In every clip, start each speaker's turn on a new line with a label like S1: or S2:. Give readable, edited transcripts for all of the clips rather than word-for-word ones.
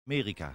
S1: Amerika.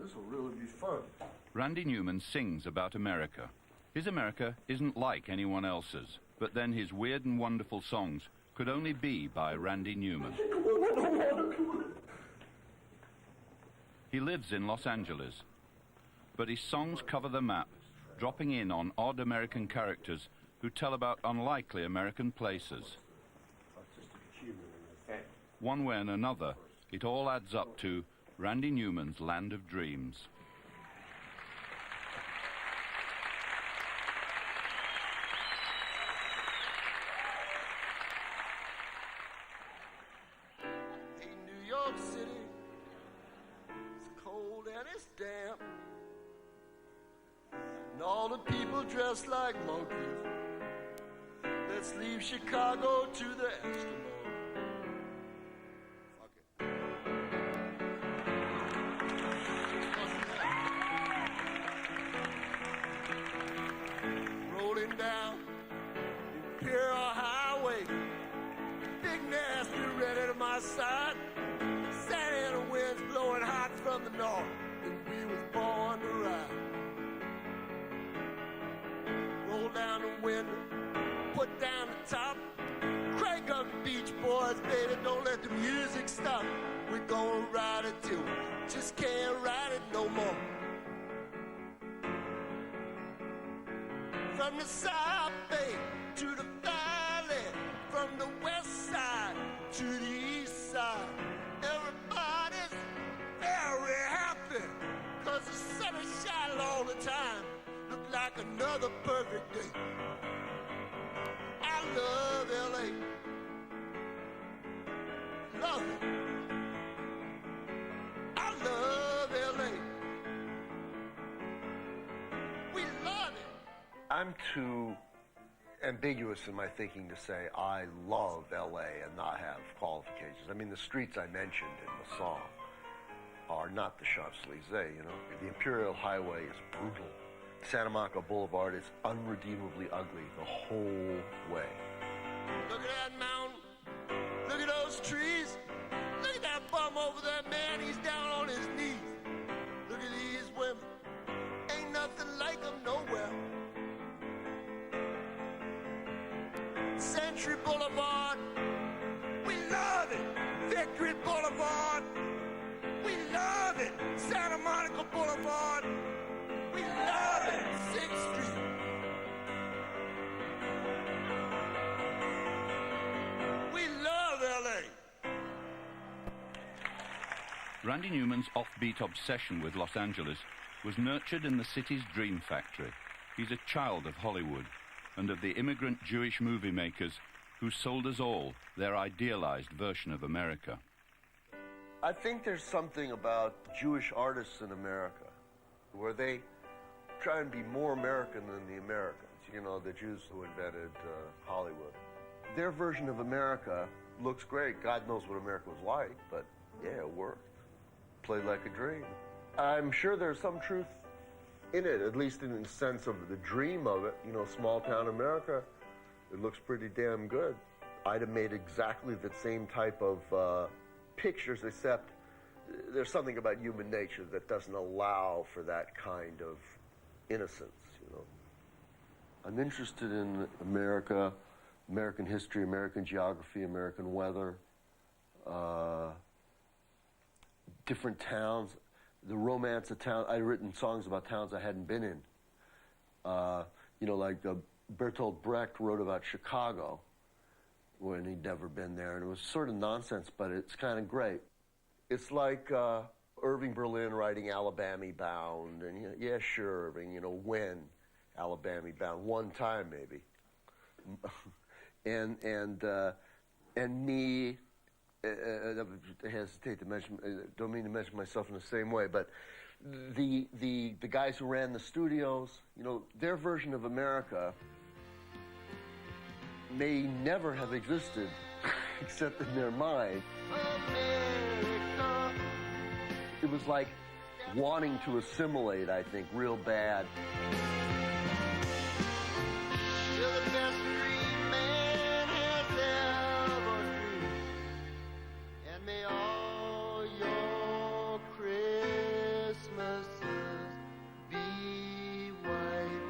S2: This will really be fun.
S3: Randy Newman sings about America. His America isn't like anyone else's, but then his weird and wonderful songs could only be by Randy Newman. He lives in Los Angeles, but his songs cover the map, dropping in on odd American characters who tell about unlikely American places. One way and another, it all adds up to Randy Newman's Land of Dreams.
S4: Hey, New York City, it's cold and it's damp, and all the people dressed like monkeys. Let's leave Chicago to the Eskimos. Down Imperial Highway, big nasty red at my side, Santa Ana winds blowing hot from the north, and we was born to ride. Roll down the window, put down the top, crank up the Beach Boys, baby, don't let the music stop. We're gonna ride it till we just can't ride it no more. From the South Bay to the valley, from the west side to the east side, everybody's very happy, cause the sun is shining all the time, look like another perfect day. I love LA, love it, I love LA, we love it.
S2: I'm too ambiguous in my thinking to say I love LA and not have qualifications. I mean, the streets I mentioned in the song are not the Champs-Élysées, you know. The Imperial Highway is brutal. Santa Monica Boulevard is unredeemably ugly the whole way.
S4: Look at that mountain. Look at those trees. Look at that bum over there, man. He's down on his knees. Look at these women. Ain't nothing like them nowhere. Century Boulevard, we love it. Victory Boulevard, we love it. Santa Monica Boulevard, we love it. 6th Street. We love LA.
S3: Randy Newman's offbeat obsession with Los Angeles was nurtured in the city's dream factory. He's a child of Hollywood and of the immigrant Jewish movie makers who sold us all their idealized version of America.
S2: I think there's something about Jewish artists in America where they try and be more American than the Americans, you know, the Jews who invented Hollywood. Their version of America looks great. God knows what America was like, but yeah, it worked. Played like a dream. I'm sure there's some truth in it, at least in the sense of the dream of it. You know, small town America, it looks pretty damn good. I'd have made exactly the same type of pictures, except there's something about human nature that doesn't allow for that kind of innocence, you know. I'm interested in America, American history, American geography, American weather, different towns, the romance of town. I'd written songs about towns I hadn't been in. You know, like Bertolt Brecht wrote about Chicago when he'd never been there, and it was sort of nonsense, but it's kind of great. It's like Irving Berlin writing Alabama Bound, and yeah, sure, Irving, you know, when Alabama Bound, one time maybe. and me. I hesitate to mention. Don't mean to mention myself in the same way, but the guys who ran the studios, you know, their version of America may never have existed, except in their mind.
S4: America.
S2: It was like wanting to assimilate, I think, real bad.
S4: You're the best dream man has ever dreamed. And may all your Christmases be white.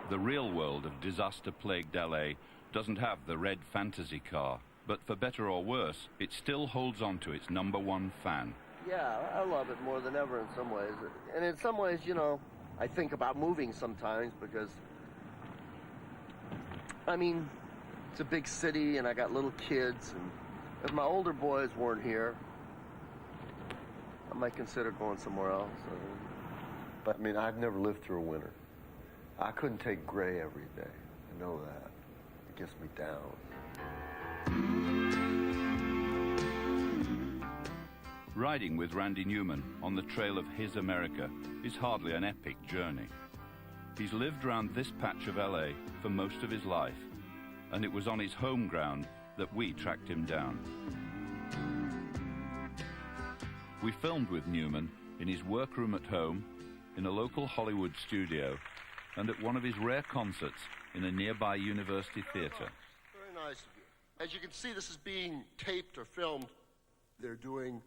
S3: The real world of disaster-plagued LA doesn't have the red fantasy car, but for better or worse, it still holds on to its #1 fan.
S2: Yeah, I love it more than ever in some ways. And in some ways, you know, I think about moving sometimes because, I mean, it's a big city and I got little kids, and if my older boys weren't here, I might consider going somewhere else. But I mean, I've never lived through a winter. I couldn't take gray every day. I know that. It gets me down.
S3: Riding with Randy Newman on the trail of his America is hardly an epic journey. He's lived round this patch of LA for most of his life, and it was on his home ground that we tracked him down. We filmed with Newman in his workroom at home, in a local Hollywood studio, and at one of his rare concerts in a nearby university theater.
S2: Very nice of you. As you can see, this is being taped or filmed. They're doing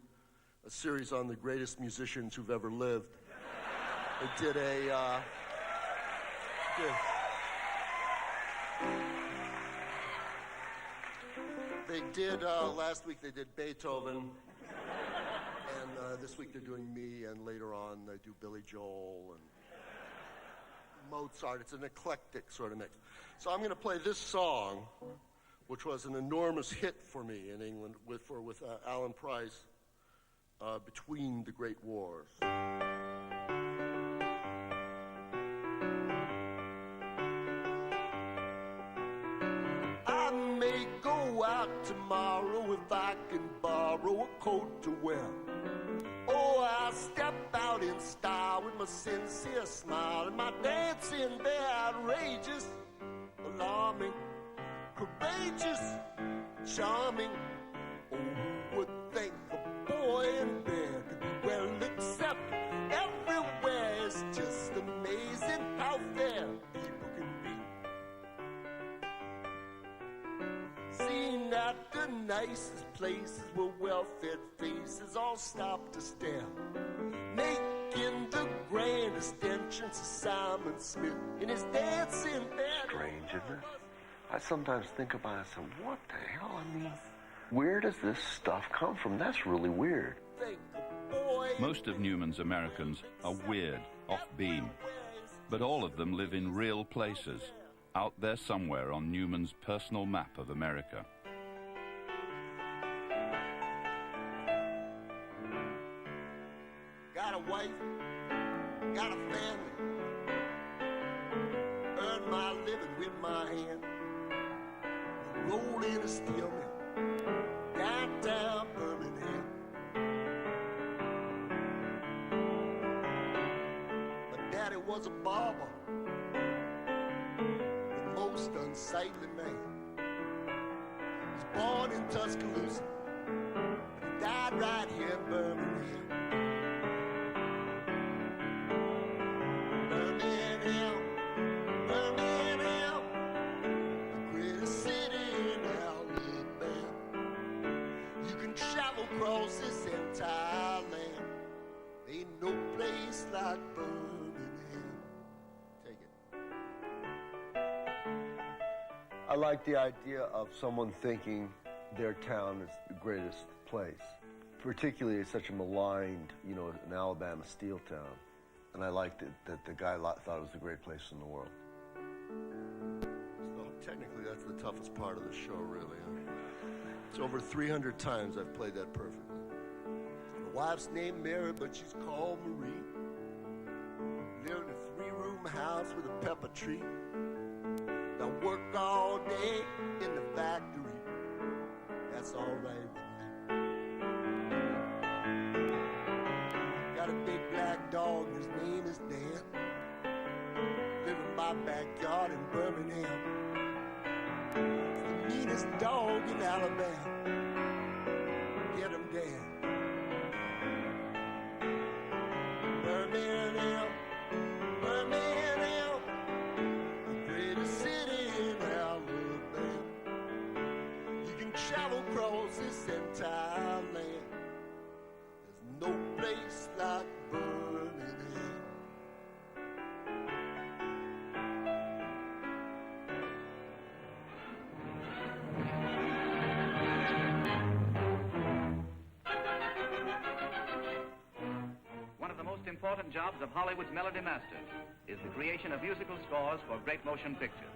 S2: a series on the greatest musicians who've ever lived. They did last week they did Beethoven, and this week they're doing me, and later on they do Billy Joel and Mozart. It's an eclectic sort of mix. So I'm going to play this song, which was an enormous hit for me in England with Alan Price, Between the Great Wars.
S4: I may go out tomorrow if I can borrow a coat to wear. Oh, I'll step out in style with my sincere smile and my dancing bear, outrageous, alarming, courageous, charming. Oh, who would think a boy in bear could be well accepted everywhere? It's just amazing how fair people can be. Seen at the nicest places where well-fed faces all stop to stare, making the grandest entrance of Simon Smith in his dancing bear.
S2: Strange, isn't it? I sometimes think about it and say, what the hell? I mean, where does this stuff come from? That's really weird.
S3: Most of Newman's Americans are weird, off-beam, but all of them live in real places, out there somewhere on Newman's personal map of America.
S4: Got a wife, got a family, earn my living with my hand, roll in a steel mill, downtown Birmingham. My daddy was a barber, the most unsightly man. He was born in Tuscaloosa, but he died right here in Birmingham. Across this entire land, ain't no place like Birmingham. Take it.
S2: I like the idea of someone thinking their town is the greatest place. Particularly it's such a maligned, you know, an Alabama steel town. And I liked it that the guy thought it was a great place in the world. So technically that's the toughest part of the show, really. It's over 300 times I've played that perfectly. My wife's named Mary, but she's called Marie. Live in a 3-room house with a pepper tree.
S4: that's all right with me. Got a big black dog, his name is Dan. Live in my backyard in Birmingham. It's the meanest dog in Alabama. Get him, Dan. Birmingham, Birmingham, the greatest city in Alabama. You can travel across this entire land. There's no place like Birmingham.
S1: One of the most important jobs of Hollywood's melody masters is the creation of musical scores for great motion pictures.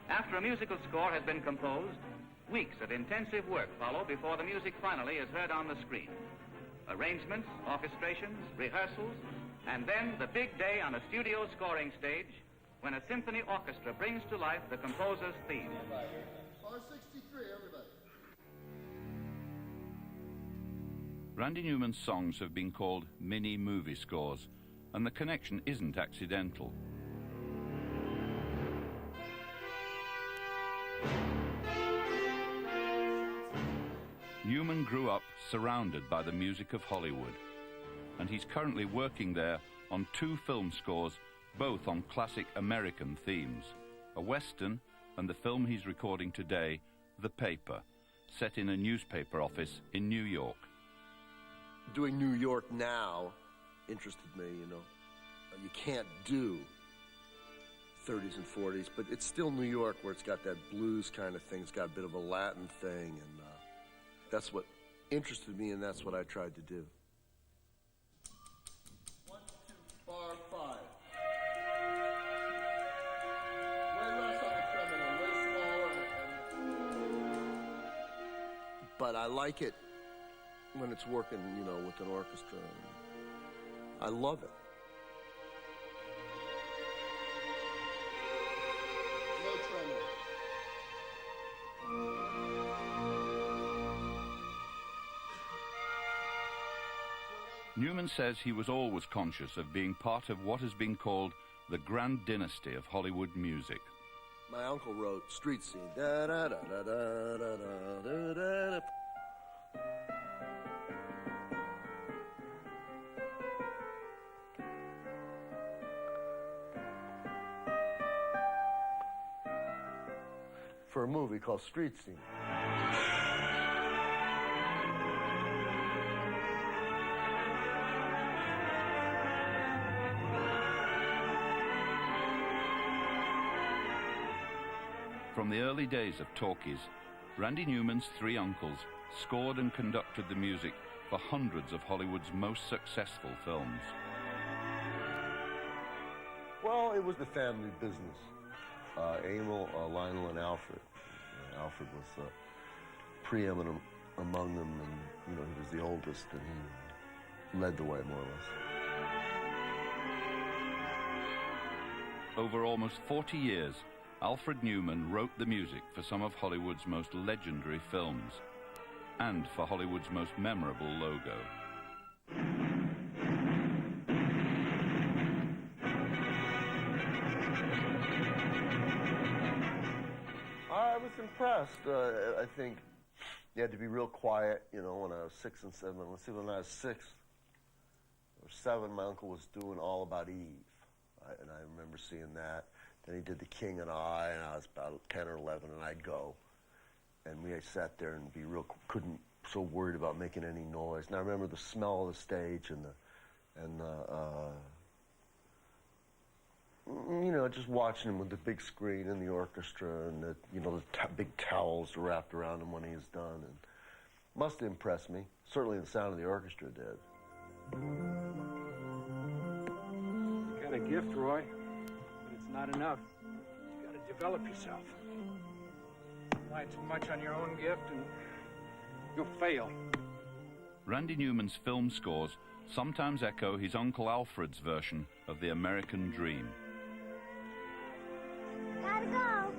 S1: After a musical score has been composed, weeks of intensive work follow before the music finally is heard on the screen. Arrangements, orchestrations, rehearsals, and then the big day on a studio scoring stage when a symphony orchestra brings to life the composer's theme.
S4: Bar 63, everybody.
S3: Randy Newman's songs have been called mini-movie scores, and the connection isn't accidental. Newman grew up surrounded by the music of Hollywood, and he's currently working there on 2 film scores, both on classic American themes, a Western and the film he's recording today, The Paper, set in a newspaper office in New York.
S2: Doing New York now interested me, you know. You can't do 30s and 40s, but it's still New York where it's got that blues kind of thing. It's got a bit of a Latin thing, and that's what interested me, and that's what I tried to do.
S4: 1, 2, bar 5. Way less on the criminal, way smaller.
S2: But I like it when it's working, you know, with an orchestra. I love it.
S4: No tremor.
S3: Newman says he was always conscious of being part of what has been called the grand dynasty of Hollywood music.
S2: My uncle wrote Street Scene. Da, da, da, da, da, da, da, da, da. For a movie called Street Scene.
S3: From the early days of talkies, Randy Newman's 3 uncles scored and conducted the music for hundreds of Hollywood's most successful films.
S2: Well, it was the family business. Emil, Lionel, and Alfred. Alfred was preeminent among them, and you know, he was the oldest, and he led the way more or less.
S3: Over almost 40 years, Alfred Newman wrote the music for some of Hollywood's most legendary films, and for Hollywood's most memorable logo.
S2: I was impressed. I think you had to be real quiet, you know, when I was 6 and 7. Let's see, when I was 6 or 7, my uncle was doing All About Eve, and I remember seeing that. Then he did The King and I, and I was about 10 or 11, and I'd go. And we sat there and be real, so worried about making any noise. And I remember the smell of the stage and you know, just watching him with the big screen and the orchestra and the, you know, the big towels wrapped around him when he was done. And must have impressed me. Certainly the sound of the orchestra did.
S5: You got a gift, Roy, but it's not enough. You got to develop yourself. Rely too much on your own gift and you'll fail.
S3: Randy Newman's film scores sometimes echo his Uncle Alfred's version of the American dream.
S6: Gotta go.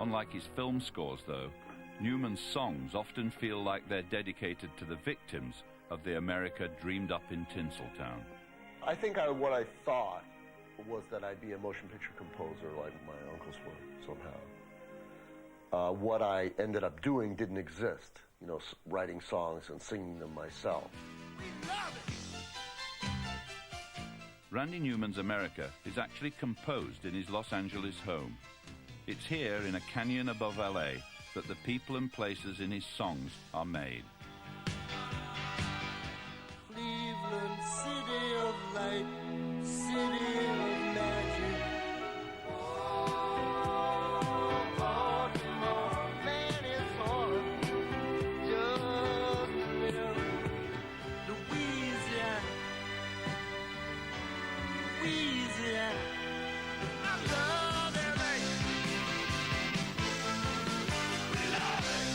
S3: Unlike his film scores, though, Newman's songs often feel like they're dedicated to the victims of the America dreamed up in Tinseltown.
S2: I think what I thought was that I'd be a motion picture composer like my uncles were somehow. What I ended up doing didn't exist, you know, writing songs and singing them myself.
S3: Randy Newman's America is actually composed in his Los Angeles home. It's here in a canyon above LA that the people and places in his songs are made.
S4: Cleveland, city of light, city of magic. Baltimore, man, it's hard just to live. Louisiana, Louisiana, I love LA. We love it.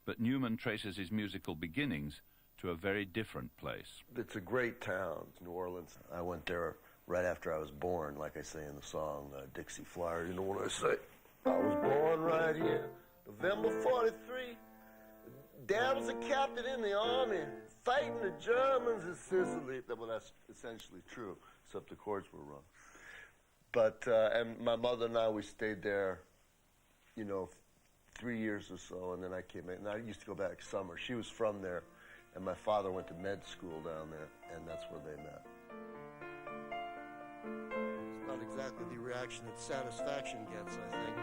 S3: But Newman traces his musical beginnings to a very different place.
S2: It's a great town, New Orleans. I went there right after I was born, like I say in the song, Dixie Flyer. You know what I say? I was born right here, November 43. Dad was a captain in the army, fighting the Germans in Sicily. Well, that's essentially true, except the chords were wrong. But, and my mother and I, we stayed there, you know, 3 years or so, and then I came in. And I used to go back summer. She was from there, and my father went to med school down there, and that's where they met.
S6: It's not exactly the reaction that satisfaction gets, I think.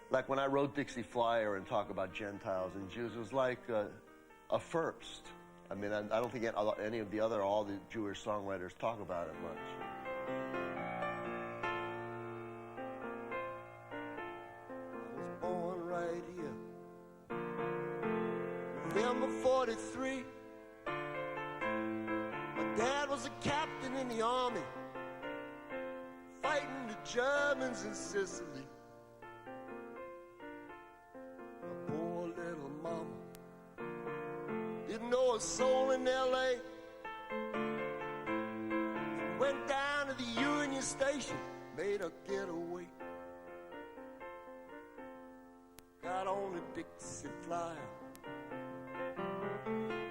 S2: Like when I wrote Dixie Flyer and talk about Gentiles and Jews, it was like a first. I mean, I don't think any of all the Jewish songwriters talk about it much.
S4: I was born right here, November 43. My dad was a captain in the army, fighting the Germans in Sicily. My poor little mama didn't know a soul in L.A. Went down to the Union Station, made a getaway. Got on a Dixie Flyer,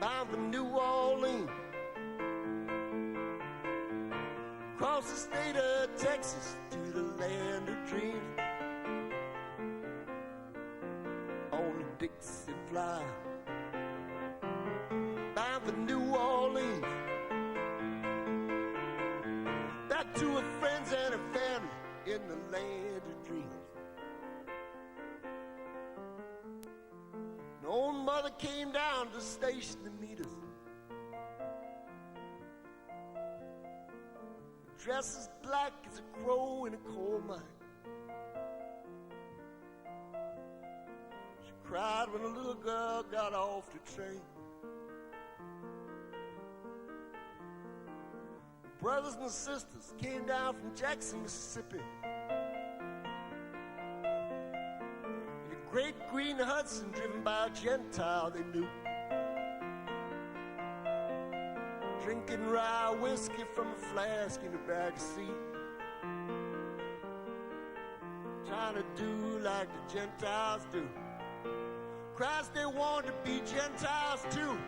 S4: bound for New Orleans. Across the state of Texas to the land of dreams. On a Dixie Flyer, bound for New Orleans. Back to her friends and her family in the land of dreams. An old mother came down to the station to meet us. Dressed as black as a crow in a coal mine. She cried when a little girl got off the train. Brothers and sisters came down from Jackson, Mississippi. In a great green Hudson driven by a Gentile they knew. Drinking rye whiskey from a flask in the back seat. Trying to do like the Gentiles do. Christ, they want to be Gentiles too.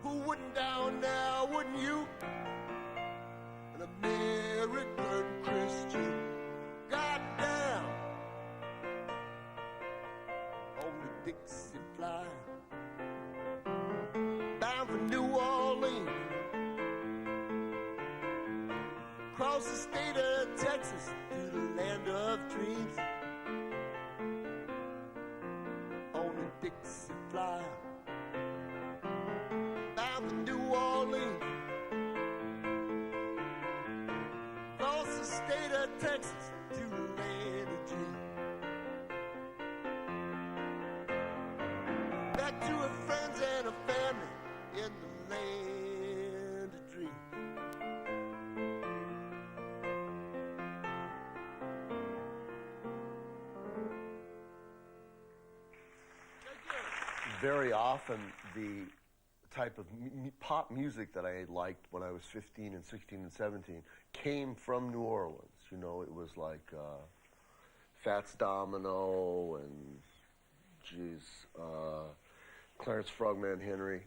S4: Who wouldn't down now, wouldn't you? An American Christian, goddamn, on the Dixie Flyer, bound for New Orleans, across the state of Texas to the land of dreams. On the Dixie Flyer, bound for New Orleans, across the state of Texas to the land of dreams. Back to her friends and her family in the land of dreams.
S2: Very often the type of pop music that I liked when I was 15 and 16 and 17 came from New Orleans. You know, it was like Fats Domino and, Clarence Frogman Henry.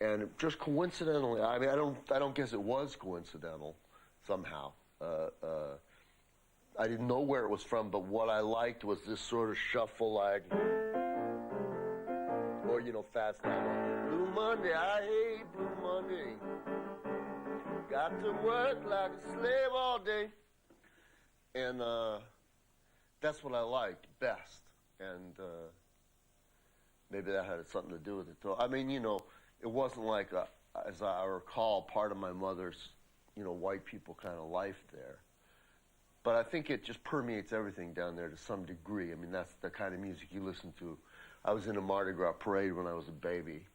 S2: And just coincidentally, I mean, I don't guess it was coincidental somehow. I didn't know where it was from, but what I liked was this sort of shuffle, like, or, you know, Fats Domino. Blue Monday, I hate Blue Monday. Got to work like a slave all day. And that's what I liked best. And maybe that had something to do with it, though. I mean, you know, it wasn't like, as I recall, part of my mother's, you know, white people kind of life there. But I think it just permeates everything down there to some degree. I mean, that's the kind of music you listen to. I was in a Mardi Gras parade when I was a baby,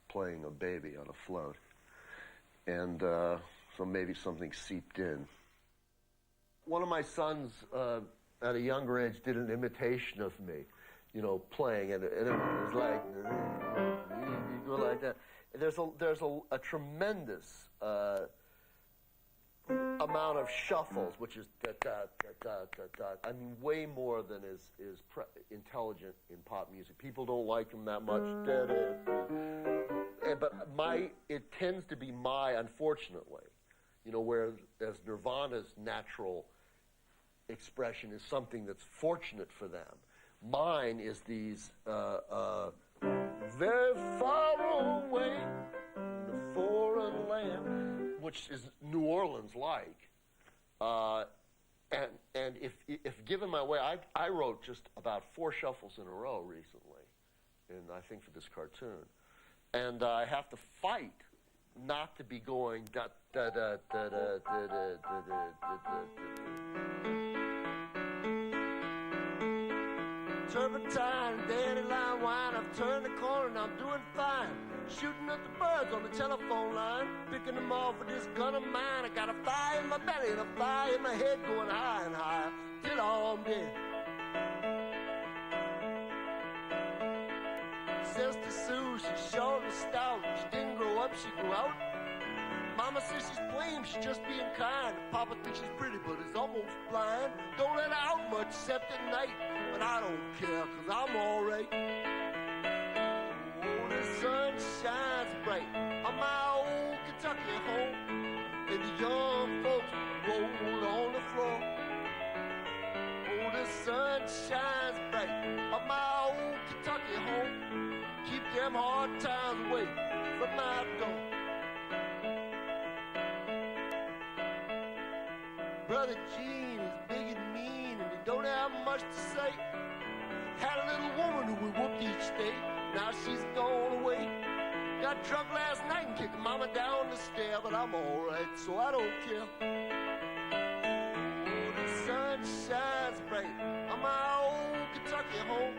S2: playing a baby on a float. And so maybe something seeped in. One of my sons, at a younger age, did an imitation of me, you know, playing, and it was like, you go like that. There's a tremendous amount of shuffles, which is da-da-da-da-da-da. I mean, way more than is intelligent in pop music. People don't like them that much. But it tends to be unfortunately, you know, whereas Nirvana's natural expression is something that's fortunate for them. Mine is these very far away in the foreign land, which is New Orleans like. And if given my way, I wrote just about 4 shuffles in a row recently, and I think for this cartoon. And I have to fight not to be going da da da da da da da da da. Turpentine, dandelion wine, I've turned the corner and I'm doing fine. Shooting at the birds on the telephone line, picking them off with this gun of mine. I got a fire in my belly and a fire in my head going high and higher till I'm dead. Sister Sue, she's short and stout. She didn't grow up, she grew out. Mama says she's plain, she's just being kind. Papa thinks she's pretty, but is almost blind. Don't let her out much except at night, but I don't care, cause I'm alright. Oh, the sun shines bright on my old Kentucky home, and the young folks roll on the floor. Oh, the sun shines bright on my old Kentucky home, keep them hard times away from my door. Brother Gene is big and mean, and he don't have much to say. Had a little woman who we whooped each day, now she's gone away. Got drunk last night and kicked mama down the stair, but I'm alright, so I don't care. Oh, the sun shines bright on my old Kentucky home,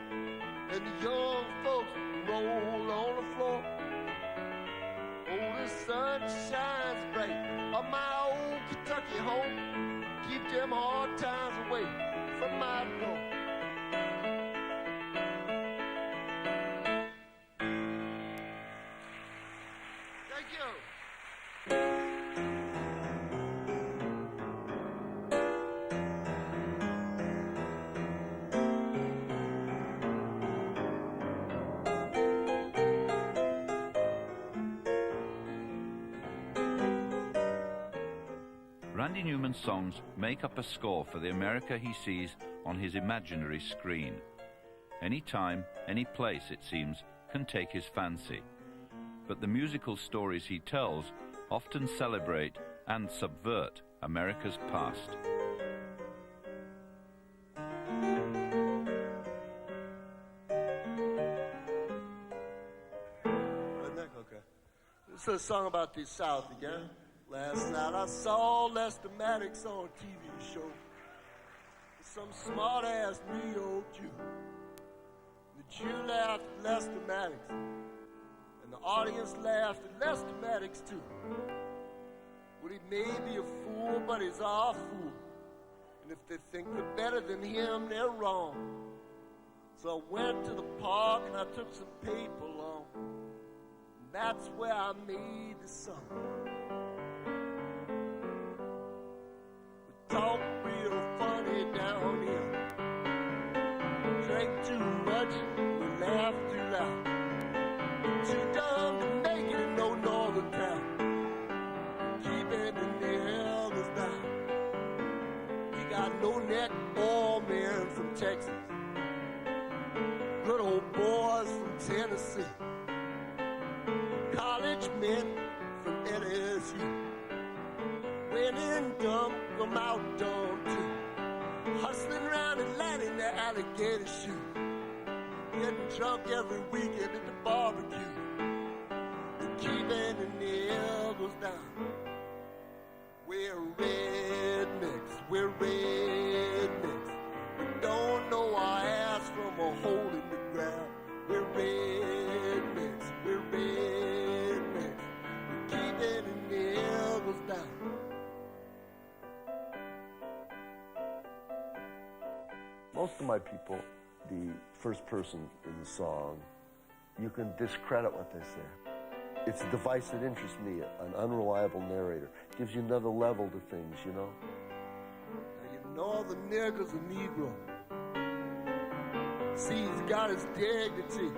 S2: and the young folks roll on the floor. Oh, the sun shines bright on my old Kentucky home, keep them hard times away from my door. Thank you.
S3: Randy Newman's songs make up a score for the America he sees on his imaginary screen. Any time, any place, it seems, can take his fancy. But the musical stories he tells often celebrate and subvert America's past.
S2: Okay. This is a song about the South again. Last night I saw Lester Maddox on a TV show. Some smart-ass New York Jew. The Jew laughed at Lester Maddox, and the audience laughed at Lester Maddox too. Well, he may be a fool, but he's our fool. And if they think they're better than him, they're wrong. So I went to the park and I took some paper along.
S4: That's where I made the song. We talk real funny down here. Drink too much, we laugh too loud. Too dumb to make it in no northern town. Keeping the nails down. We got no neck all men from Texas. Good old boys from Tennessee. College men from NSU. When in dumb, come out dumb too. Hustling around Atlanta in their alligator shoes. Getting drunk every weekend at the barbecue. And keeping the nails down. We're rednecks, we're rednecks. We don't know our ass from a hole in the ground. We're rednecks, we're rednecks. We're keeping the nails down.
S2: Most of my people, the first person in the song, you can discredit what they say. It's a device that interests me, an unreliable narrator. Gives you another level to things, you know?
S4: Now you know the nigger's a Negro. See, he's got his dignity.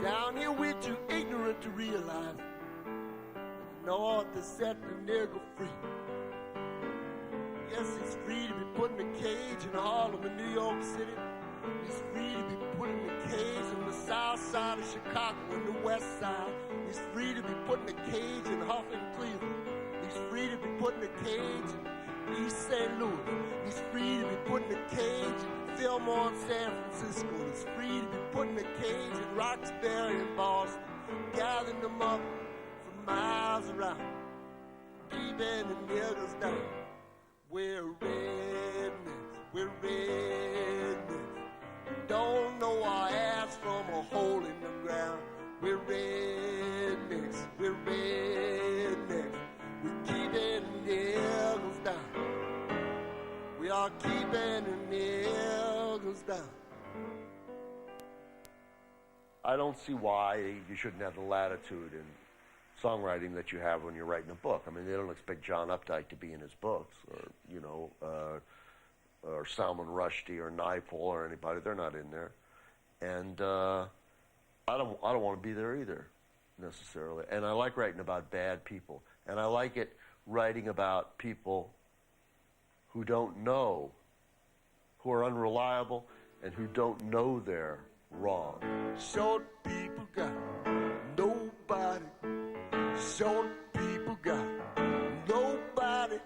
S4: Down here we're too ignorant to realize it. North to set the nigger free. Yes, he's free to be put in a cage in Harlem in New York City. He's free to be put in a cage on the south side of Chicago and the west side. He's free to be put in a cage in Huffington, Cleveland. He's free to be put in a cage in East St. Louis. He's free to be put in a cage in Fillmore in San Francisco. He's free to be put in a cage in Roxbury in Boston. Gathering them up for miles around. Keeping the niggers down. We're rednecks, we're rednecks. Don't know our ass from a hole in the ground. We're rednecks, we're rednecks. We're keeping the niggers down. We are keeping the niggers down.
S2: I don't see why you shouldn't have the latitude in songwriting that you have when you're writing a book. I mean, they don't expect John Updike to be in his books, or or Salman Rushdie or Naipaul or anybody. They're not in there, and I don't want to be there either, necessarily. And I like writing about bad people, and I like it writing about people who don't know, who are unreliable, and who don't know they're wrong.
S4: Short people got nobody. Short people got nobody.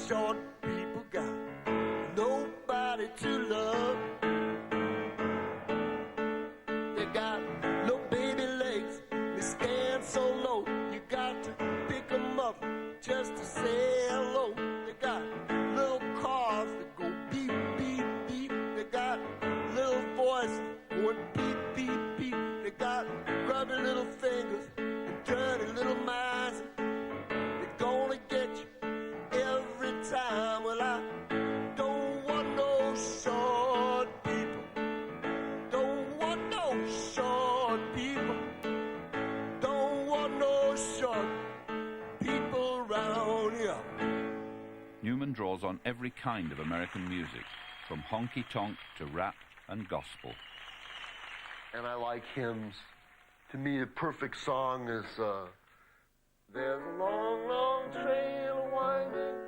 S4: Short people got nobody to love. They got little baby legs, they stand so low. You got to pick them up just to say hello. They got little cars that go beep, beep, beep. They got little voices going beep, beep, beep. They got grubby little fingers and dirty little minds. They're gonna get you every time. Well, I don't want no short people. Don't want no short people. Don't want no short people around here.
S3: Newman draws on every kind of American music, from honky-tonk to rap and gospel.
S2: And I like hymns. To me, the perfect song is, there's a long, long trail winding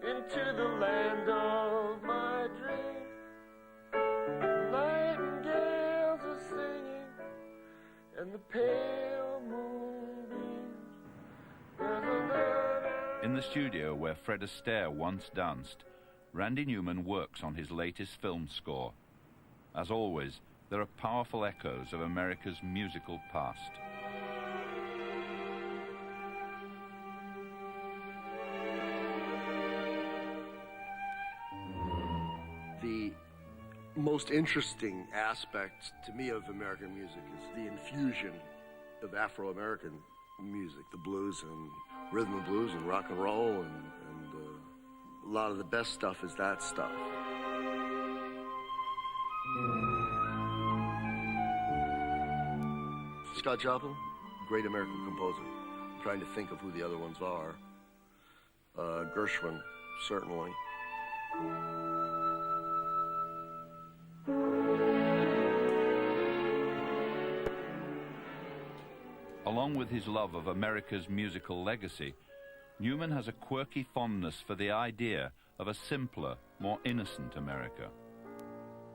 S2: into the land of my dreams. Nightingales are singing and the pale moon beams.
S3: In the studio where Fred Astaire once danced, Randy Newman works on his latest film score. As always, there are powerful echoes of America's musical past.
S2: The most interesting aspect to me of American music is the infusion of Afro-American music, the blues and rhythm and blues and rock and roll, and a lot of the best stuff is that stuff. Scott Joplin, great American composer. I'm trying to think of who the other ones are. Gershwin, certainly.
S3: Along with his love of America's musical legacy, Newman has a quirky fondness for the idea of a simpler, more innocent America.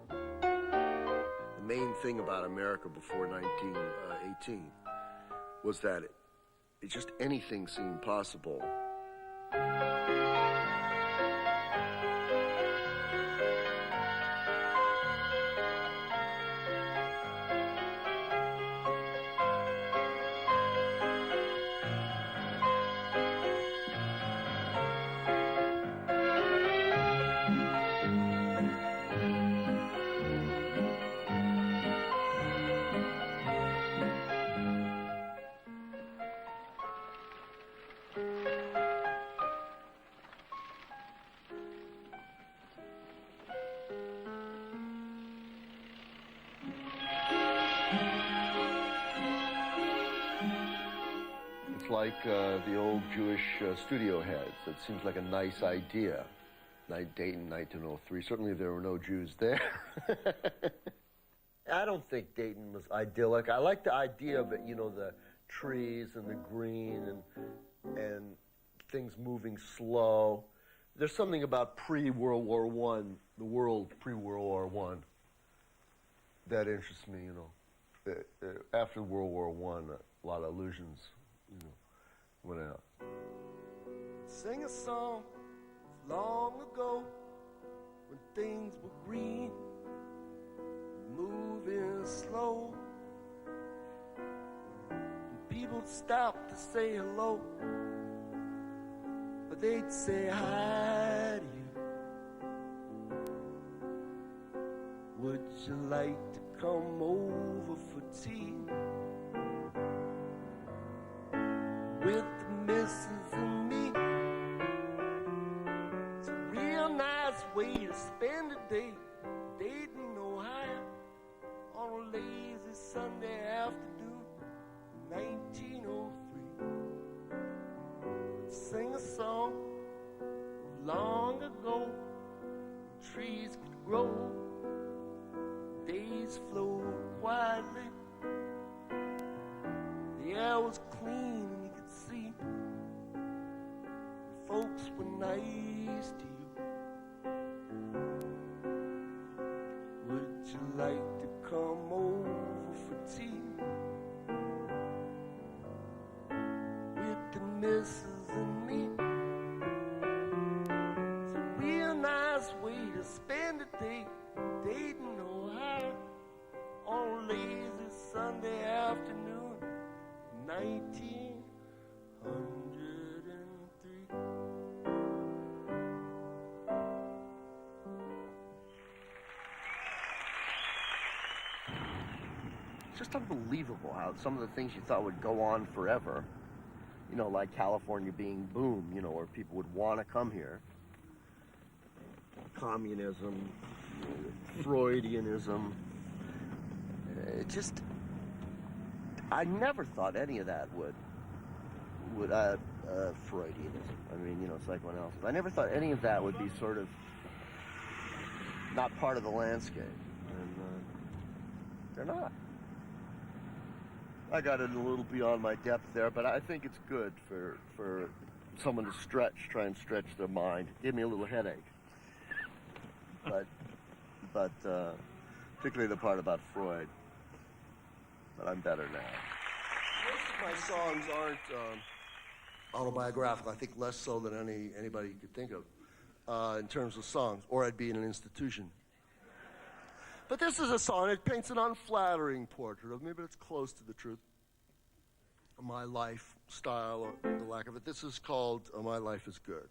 S2: The main thing about America before 1918 was that just anything seemed possible. Like the old Jewish studio heads. It seems like a nice idea. Dayton, 1903. Certainly there were no Jews there. I don't think Dayton was idyllic. I like the idea of it, you know, the trees and the green and things moving slow. There's something about pre-World War I, the world pre-World War I, that interests me, you know. After World War I, a lot of illusions, you know, went out.
S4: Sing a song long ago when things were green, moving slow. And people stopped to say hello, but they'd say hi to you. Would you like to come over for tea with the missus and me? It's a real nice way to spend a day, Dayton, Ohio, on a lazy Sunday afternoon, 1903. Sing a song of long ago, trees could grow, days flowed quietly, the air was clean and you could see the folks were nice to you. Would you like to come over for tea with the missus and me? It's a real nice way to spend a day, Dayton, Ohio, on a lazy Sunday afternoon, 1903.
S2: It's just unbelievable how some of the things you thought would go on forever, you know, like California being boom, you know, where people would want to come here. Communism, Freudianism. It just, I never thought any of that would Freudianism. I mean, you know, psychoanalysis. I never thought any of that would be sort of not part of the landscape. And they're not. I got it a little beyond my depth there, but I think it's good for someone to try and stretch their mind. It gave me a little headache. But particularly the part about Freud. But I'm better now.
S6: Most of my songs aren't autobiographical. I think less so than anybody could think of in terms of songs, or I'd be in an institution. But this is a song. It paints an unflattering portrait of me, but it's close to the truth. My lifestyle, or the lack of it. This is called My Life is Good.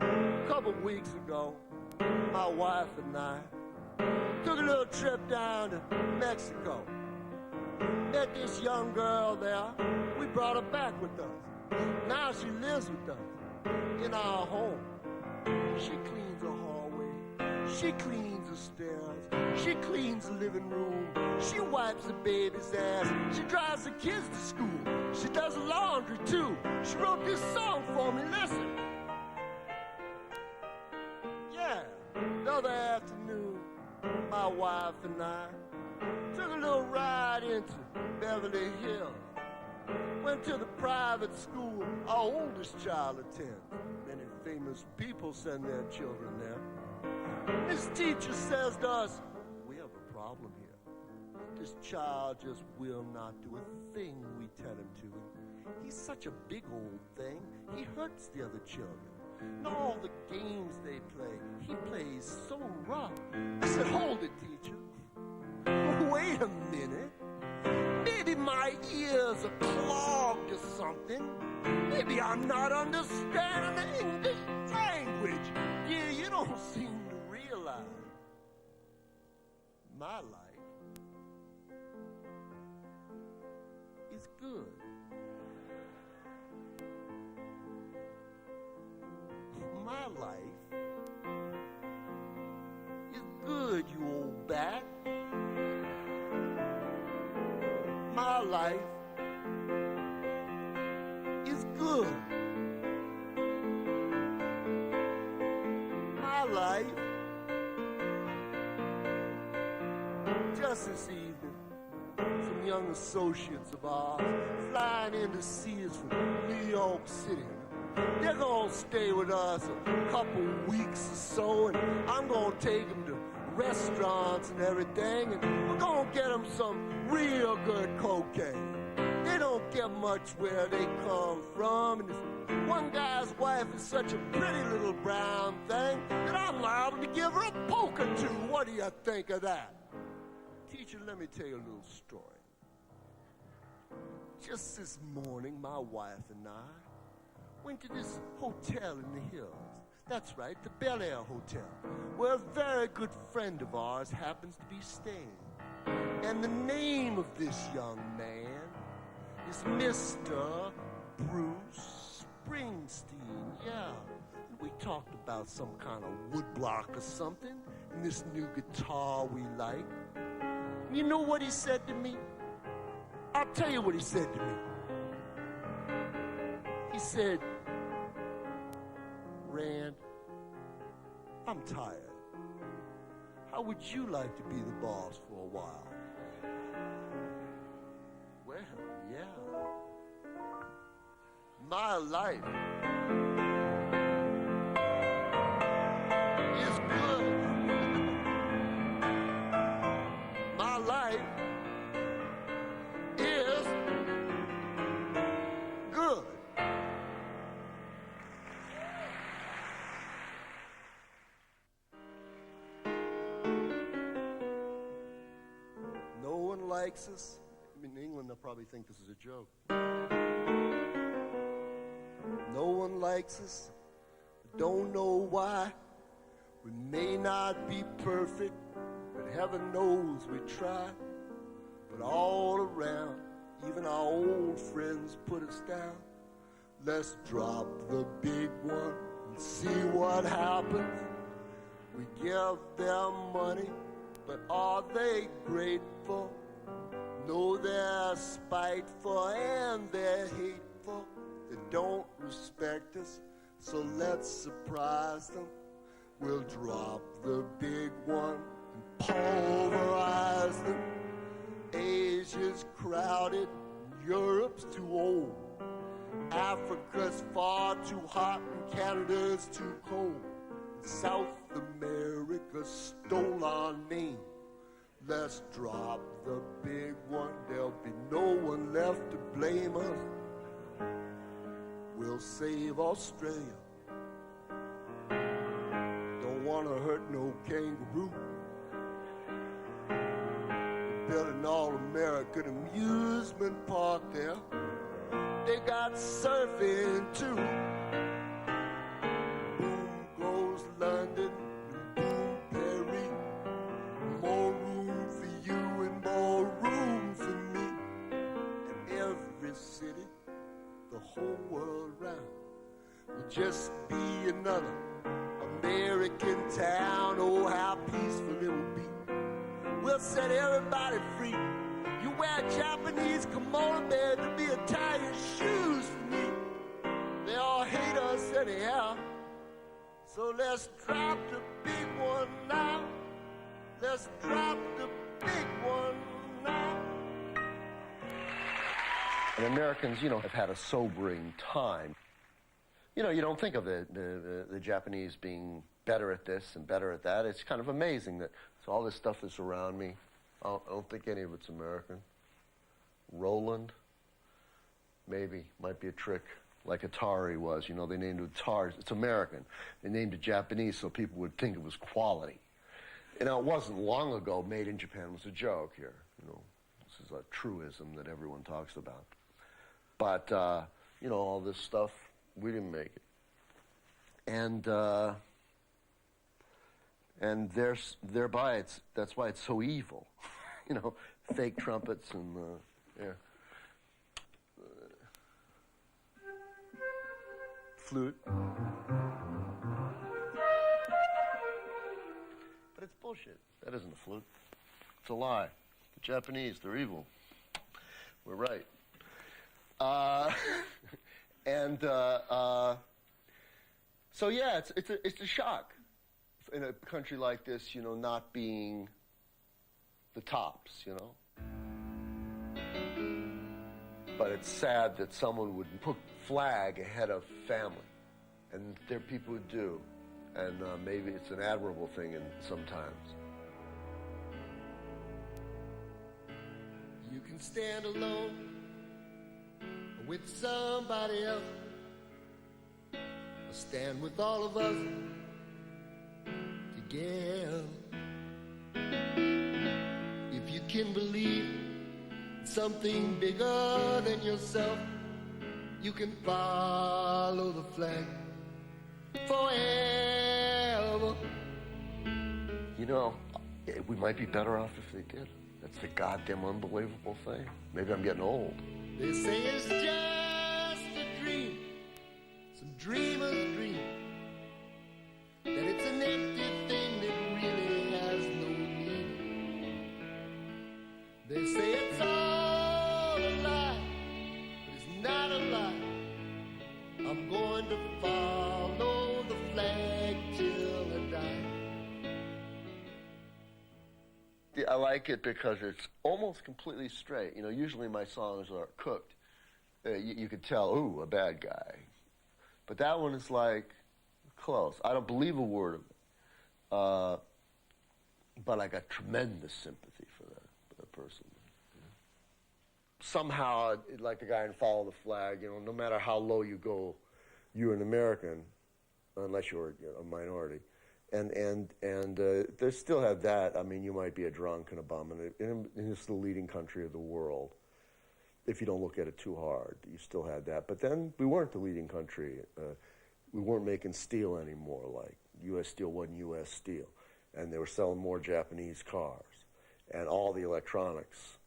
S6: A couple weeks ago, my wife and I took a little trip down to Mexico. Met this young girl there. We brought her back with us.
S4: Now she lives with us in our home. She cleans the hallway. She cleans the stairs. She cleans the living room. She wipes the baby's ass. She drives the kids to school. She does the laundry too. She wrote this song for me. Listen. Yeah, the other afternoon, my wife and I took a little ride into Beverly Hills. Went to the private school our oldest child attends. Many famous people send their children there. This teacher says to us, we have a problem here. This child just will not do a thing we tell him to. He's such a big old thing, he hurts the other children. And all the games they play, he plays so rough. I said, hold it, teacher. Wait a minute. Maybe my ears are clogged or something. Maybe I'm not understanding the English language. Yeah, you don't seem to realize my life is good. My life is good, you old bat. My life is good. My life. Just this evening, some young associates of ours flying in to see us from New York City. They're gonna stay with us a couple weeks or so, and I'm gonna take them to restaurants and everything, and we're gonna get them some real good cocaine. They don't get much where they come from, and this one guy's wife is such a pretty little brown thing that I'm liable to give her a poke or two. What do you think of that? Teacher, let me tell you a little story. Just this morning, my wife and I went to this hotel in the hills. That's right, the Bel Air Hotel, where a very good friend of ours happens to be staying. And the name of this young man is Mr. Bruce Springsteen, yeah. And we talked about some kind of woodblock or something, and this new guitar we like. And you know what he said to me? I'll tell you what he said to me. He said, Rand, I'm tired. How would you like to be the boss for a while? Well, yeah. My life is good. My life is good. No one likes us. In England, they'll probably think this is a joke. No one likes us. Don't know why. We may not be perfect, but heaven knows we try. But all around, even our old friends put us down. Let's drop the big one and see what happens. We give them money, but are they grateful? No, they're spiteful and they're hateful. They don't respect us, so let's surprise them. We'll drop the big one and pulverize them. Asia's crowded, Europe's too old. Africa's far too hot and Canada's too cold. South America stole our name. Let's drop the big one, there'll be no one left to blame us. We'll save Australia. Don't want to hurt no kangaroo. Built an all-American amusement park there. They got surfing too. Boom goes London, boom Paris. More room for you and more room for me. And every city, the whole world will just be another American town. Oh, how peaceful it will be. We'll set everybody free. You wear Japanese kimono, baby, to be Italian shoes for me. They all hate us anyhow. So let's drop the big one now. Let's drop the big one now.
S2: And Americans, have had a sobering time. You don't think of the Japanese being better at this and better at that. It's kind of amazing that all this stuff that's around me, I don't think any of it's American. Roland, maybe, might be a trick, like Atari was. They named it Atari. It's American. They named it Japanese so people would think it was quality. It wasn't long ago Made in Japan was a joke here. This is a truism that everyone talks about. But, all this stuff, we didn't make it. And thereby, that's why it's so evil. Fake trumpets and, flute. But it's bullshit. That isn't a flute. It's a lie. The Japanese, they're evil. We're right. So yeah, it's a shock in a country like this, not being the tops, But it's sad that someone would put flag ahead of family, and there are people who do, and maybe it's an admirable thing sometimes.
S4: You can stand alone with somebody else, or stand with all of us together. If you can believe something bigger than yourself, you can follow the flag forever.
S2: We might be better off if they did. That's the goddamn unbelievable thing. Maybe I'm getting old.
S4: They say it's just a dream, some dreamer's dream, that it's an empty thing that really has no meaning. They say it's all a lie, but it's not a lie. I'm going to follow the flag till I die.
S2: I like it because it's almost completely straight. Usually my songs are cooked. You could tell, ooh, a bad guy. But that one is like close. I don't believe a word of it. But I got tremendous sympathy for that person. Somehow, like the guy in Follow the Flag, no matter how low you go, you're an American, unless you're a minority. And they still have that. I mean, you might be a drunk and a bum, and it's the leading country of the world. If you don't look at it too hard, you still had that. But then we weren't the leading country. We weren't making steel anymore. Like U.S. Steel wasn't U.S. Steel, and they were selling more Japanese cars, and all the electronics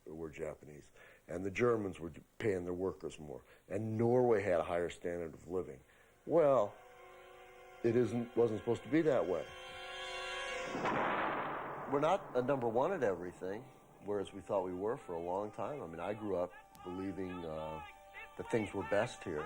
S2: were Japanese, and the Germans were paying their workers more, and Norway had a higher standard of living. Well, it wasn't supposed to be that way. We're not a number one at everything, whereas we thought we were for a long time. I mean, I grew up believing that things were best here.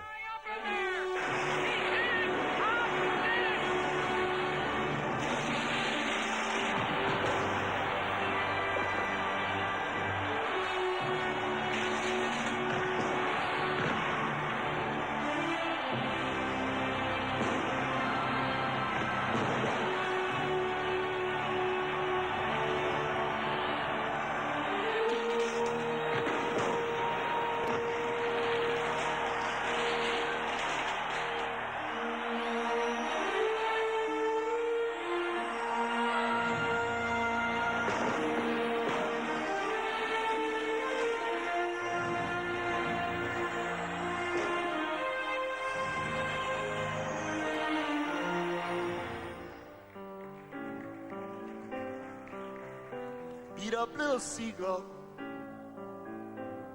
S4: Beat up little seagull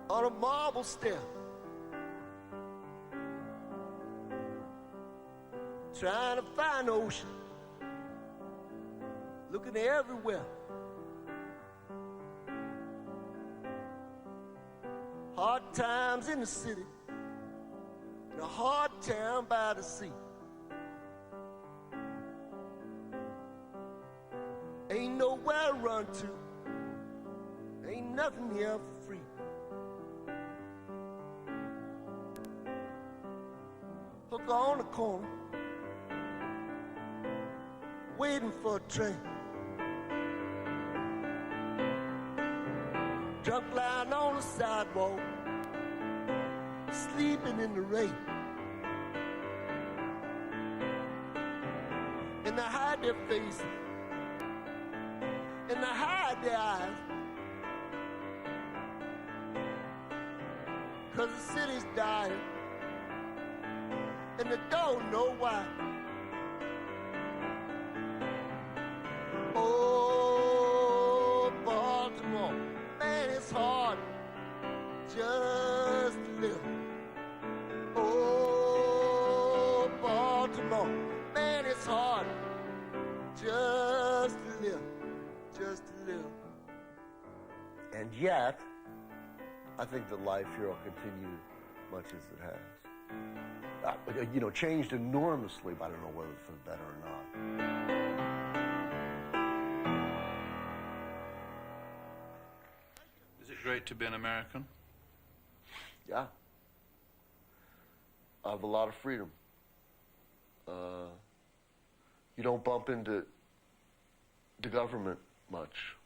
S4: on a marble step. trying to find ocean, looking everywhere. Hard times in the city, in a hard town by the sea. Ain't nowhere to run to, ain't nothing here for free. Hook on the corner, waiting for a train. Drunk lying on the sidewalk, sleeping in the rain. And they hide their faces, and they hide their eyes, 'cause the city's dying, and they don't know why. Oh, Baltimore, man, it's hard just to live. Oh, Baltimore, man, it's hard just to live, just to live.
S2: And yet, I think that life here will continue much as it has. Changed enormously, but I don't know whether for the better or not.
S3: Is it great to be an American?
S2: Yeah. I have a lot of freedom. You don't bump into the government much.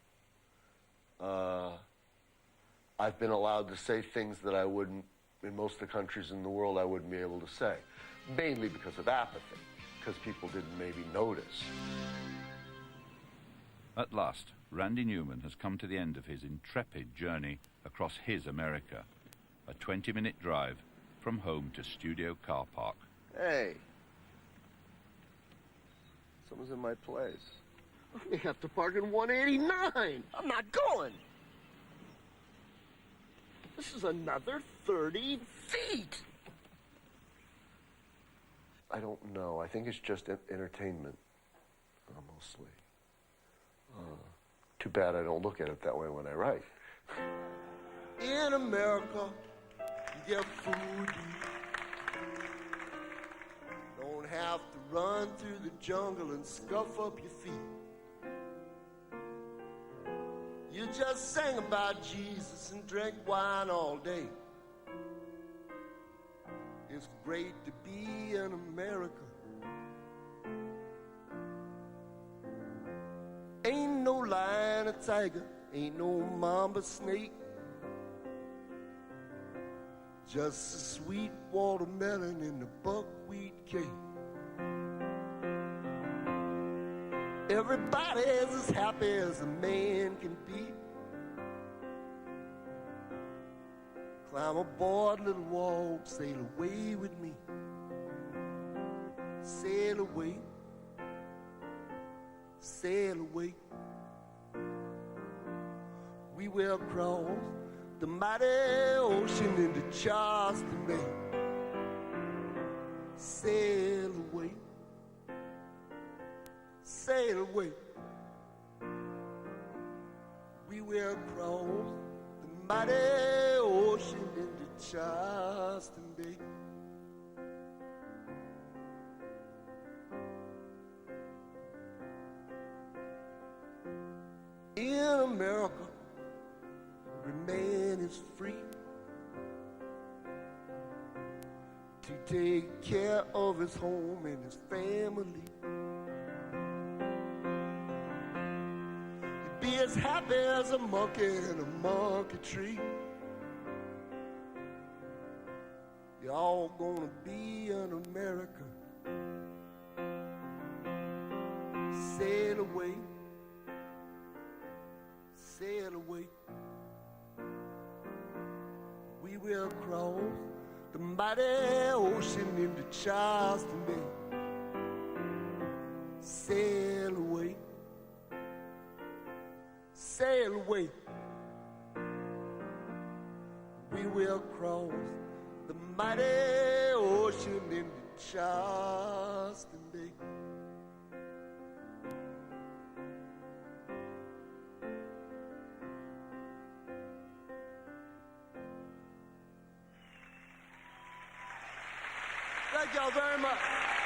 S2: I've been allowed to say things that I wouldn't, in most of the countries in the world, I wouldn't be able to say. Mainly because of apathy, because people didn't maybe notice.
S3: At last, Randy Newman has come to the end of his intrepid journey across his America. A 20-minute drive from home to studio car park.
S2: Hey. Someone's in my place.
S6: I have to park in 189. I'm not going. This is another 30 feet.
S2: I don't know. I think it's just entertainment, mostly. Too bad I don't look at it that way when I write.
S4: In America, you get food to eat. Don't have to run through the jungle and scuff up your feet. You just sing about Jesus and drink wine all day. It's great to be in America. Ain't no lion or tiger, ain't no mamba snake. Just a sweet watermelon in the buckwheat cake. Everybody's as happy as a man can be. Climb aboard, little walk, sail away with me. Sail away, sail away. We will cross the mighty ocean into Charleston Bay. Sail away, sail away. We will cross the mighty ocean into Charleston Bay. In America, every man is free to take care of his home and his family. He'd be as happy as a monkey in a monkey tree. You're all gonna be in America. Sail away, sail away. We will cross the mighty ocean into Charleston Bay. Sail away, sail away. We will cross the mighty ocean into Charleston Bay. Thank y'all very much.